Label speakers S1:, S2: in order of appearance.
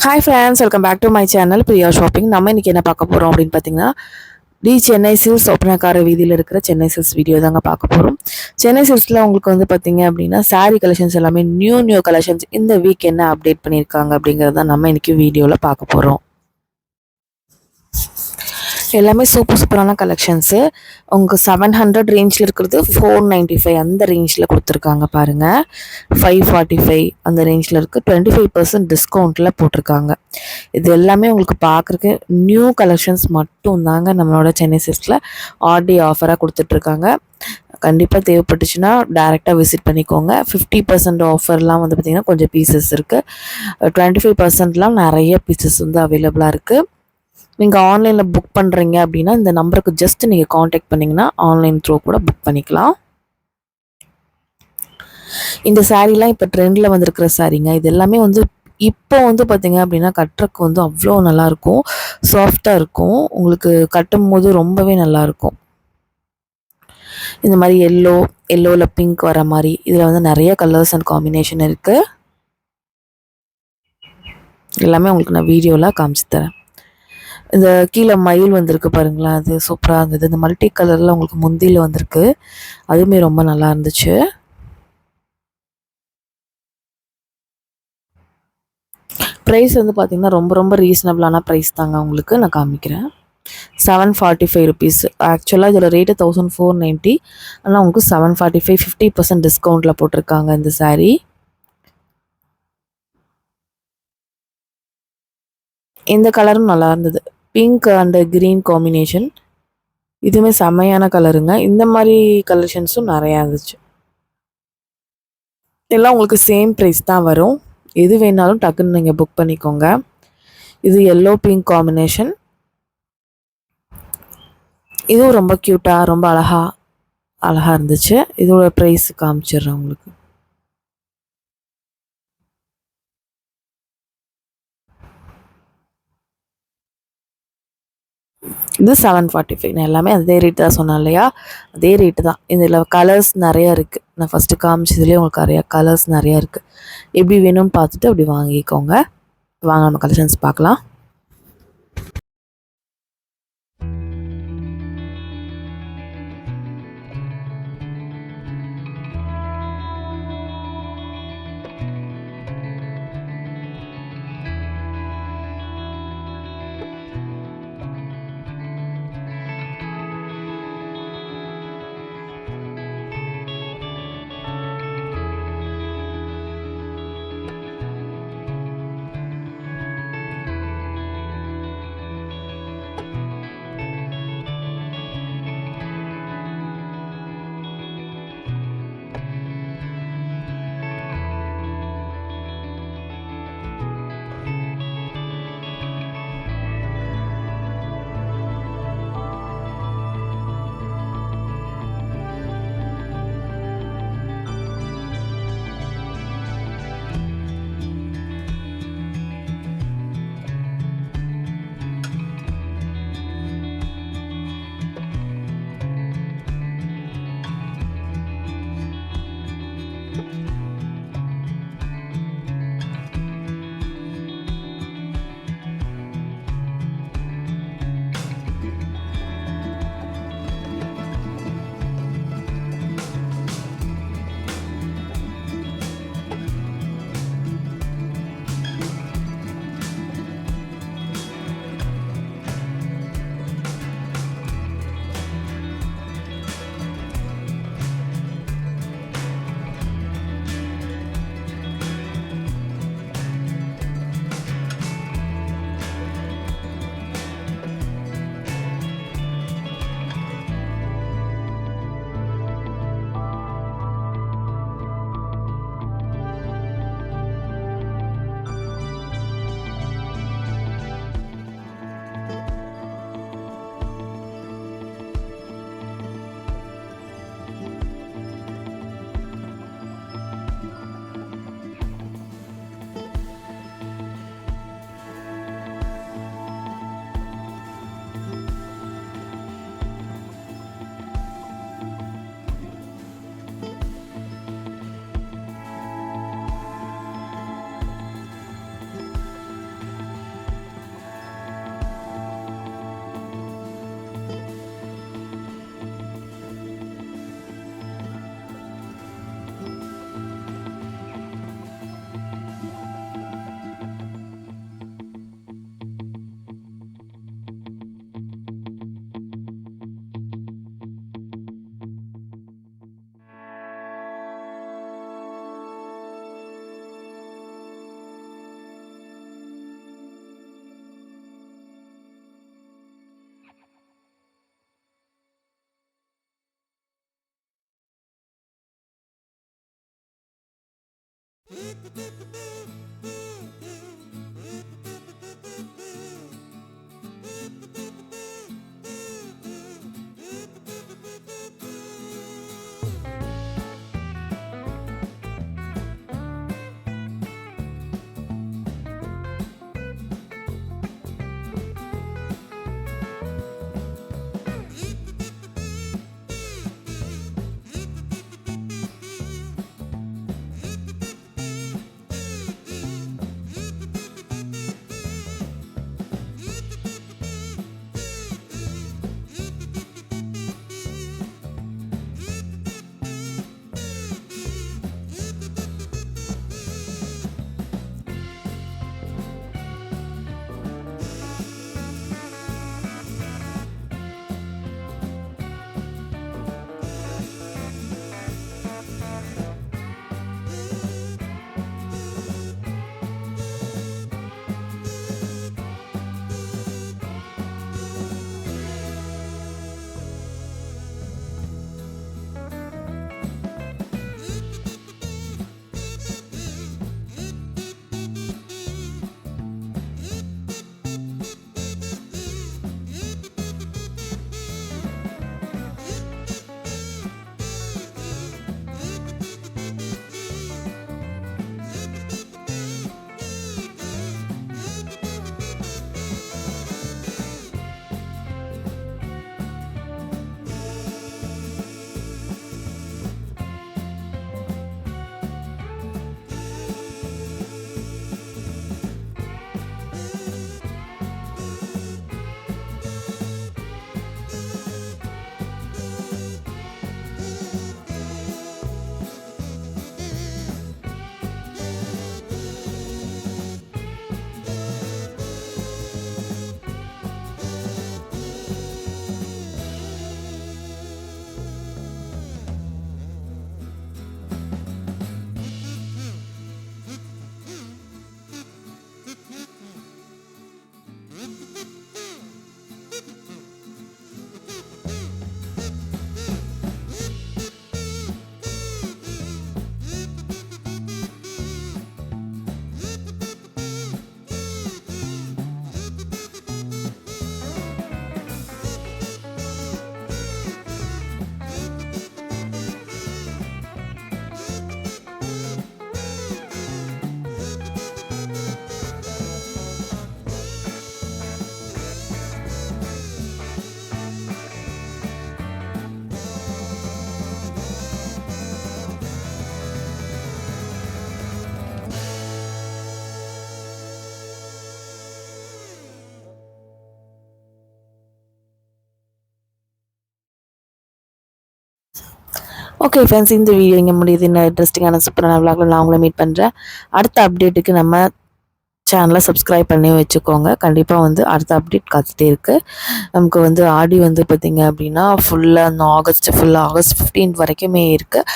S1: Hi friends, welcome back to my channel Priya shopping. நம்ம இன்றைக்கி என்ன பார்க்க போகிறோம் அப்படின்னு பார்த்தீங்கன்னா, சென்னை சில்க்ஸ் ஒப்பனக்கார வீதியில் இருக்கிற சென்னை சில்க்ஸ் வீடியோ தாங்க பார்க்க போகிறோம். சென்னை சில்க்ஸில் உங்களுக்கு வந்து பார்த்தீங்க அப்படின்னா சாரீ கலெக்ஷன்ஸ் எல்லாமே நியூ கலெக்ஷன்ஸ் இந்த வீக் என்ன அப்டேட் பண்ணியிருக்காங்க அப்படிங்கிறது தான் நம்ம இன்றைக்கி வீடியோவில் பார்க்க போகிறோம். எல்லாமே சூப்பரான கலெக்ஷன்ஸு. உங்களுக்கு 700 ரேஞ்சில் இருக்கிறது 495 அந்த ரேஞ்சில் கொடுத்துருக்காங்க பாருங்கள். 545 அந்த ரேஞ்சில் இருக்குது. 25% டிஸ்கவுண்ட்டில் போட்டிருக்காங்க. இது எல்லாமே உங்களுக்கு பார்க்குறக்கு நியூ கலெக்ஷன்ஸ் மட்டும் தாங்க நம்மளோட சென்னை சில்க்ஸில் ஆர்டி ஆஃபராக கொடுத்துட்ருக்காங்க. கண்டிப்பாக தேவைப்பட்டுச்சுன்னா டேரெக்டாக விசிட் பண்ணிக்கோங்க. 50% ஆஃபர்லாம் வந்து பார்த்திங்கன்னா கொஞ்சம் பீசஸ் இருக்குது. 25%லாம் நிறைய பீசஸ் வந்து அவைலபிளாக இருக்குது. நீங்கள் ஆன்லைனில் புக் பண்ணுறீங்க அப்படின்னா இந்த நம்பருக்கு ஜஸ்ட் நீங்கள் காண்டாக்ட் பண்ணிங்கன்னா ஆன்லைன் த்ரூ கூட புக் பண்ணிக்கலாம். இந்த சாரீலாம் இப்போ ட்ரெண்டில் வந்திருக்கிற சாரீங்க. இது எல்லாமே வந்து இப்போ வந்து பார்த்திங்க அப்படின்னா கட்டுறக்கு வந்து அவ்வளோ நல்லாயிருக்கும், சாஃப்டாக இருக்கும். உங்களுக்கு கட்டும் போது ரொம்பவே நல்லாயிருக்கும். இந்த மாதிரி எல்லோவில் பிங்க் வர மாதிரி இதில் வந்து நிறைய கலர்ஸ் அண்ட் காம்பினேஷன் இருக்குது. எல்லாமே உங்களுக்கு நான் வீடியோவில் காமிச்சு தரேன். இந்த கீழே மயில் வந்திருக்கு பாருங்களேன், அது சூப்பராக இருந்தது. இந்த மல்டி கலரில் உங்களுக்கு முந்தியில் வந்திருக்கு, அதுவுமே ரொம்ப நல்லா இருந்துச்சு. ப்ரைஸ் வந்து பார்த்திங்கன்னா ரொம்ப ரீசனபிளான ப்ரைஸ் தாங்க உங்களுக்கு நான் காமிக்கிறேன். 745 ருபீஸ். ஆக்சுவலாக இதில் ரேட்டு 1490, ஆனால் உங்களுக்கு 745 50% டிஸ்கவுண்ட்டில் போட்டிருக்காங்க இந்த சாரீ. இந்த கலரும் நல்லா இருந்தது, பிங்க் அண்ட் க்ரீன் காம்பினேஷன். இதுவுமே செம்மையான கலருங்க. இந்த மாதிரி கலெக்ஷன்ஸும் நிறையா இருந்துச்சு. எல்லாம் உங்களுக்கு சேம் ப்ரைஸ் தான் வரும். எது வேணாலும் டக்குன்னு நீங்கள் புக் பண்ணிக்கோங்க. இது எல்லோ பிங்க் காம்பினேஷன். இதுவும் ரொம்ப க்யூட்டாக ரொம்ப அழகாக இருந்துச்சு. இதோட ப்ரைஸ் காமிச்சிடுறேன் உங்களுக்கு. இது 745. நான் எல்லாமே அதே ரேட்டு தான் சொன்னேன் இல்லையா, அதே ரேட்டு தான். இதில் கலர்ஸ் நிறையா இருக்குது. நான் ஃபஸ்ட்டு காமிச்சதுலேயே உங்களுக்கு நிறையா கலர்ஸ் நிறையா இருக்குது. எப்படி வேணும்னு பார்த்துட்டு அப்படி வாங்கிக்கோங்க. வாங்க நம்ம கலெக்ஷன்ஸ் பார்க்கலாம். ஓகே ஃப்ரெண்ட்ஸ், இந்த வீடியோ இங்கே முடியுது. இன்னும் இன்ட்ரெஸ்டிங்கான சூப்பரான விளாக்ல நான் உங்களை மீட் பண்ணுறேன். அடுத்த அப்டேட்டுக்கு நம்ம சேனலை சப்ஸ்கிரைப் பண்ணி வச்சுக்கோங்க. கண்டிப்பாக வந்து அடுத்த அப்டேட் காத்துட்டே இருக்குது. நமக்கு வந்து ஆடி வந்து பார்த்திங்க அப்படின்னா ஃபுல்லாக இந்த ஆகஸ்ட் 15 வரைக்குமே இருக்குது.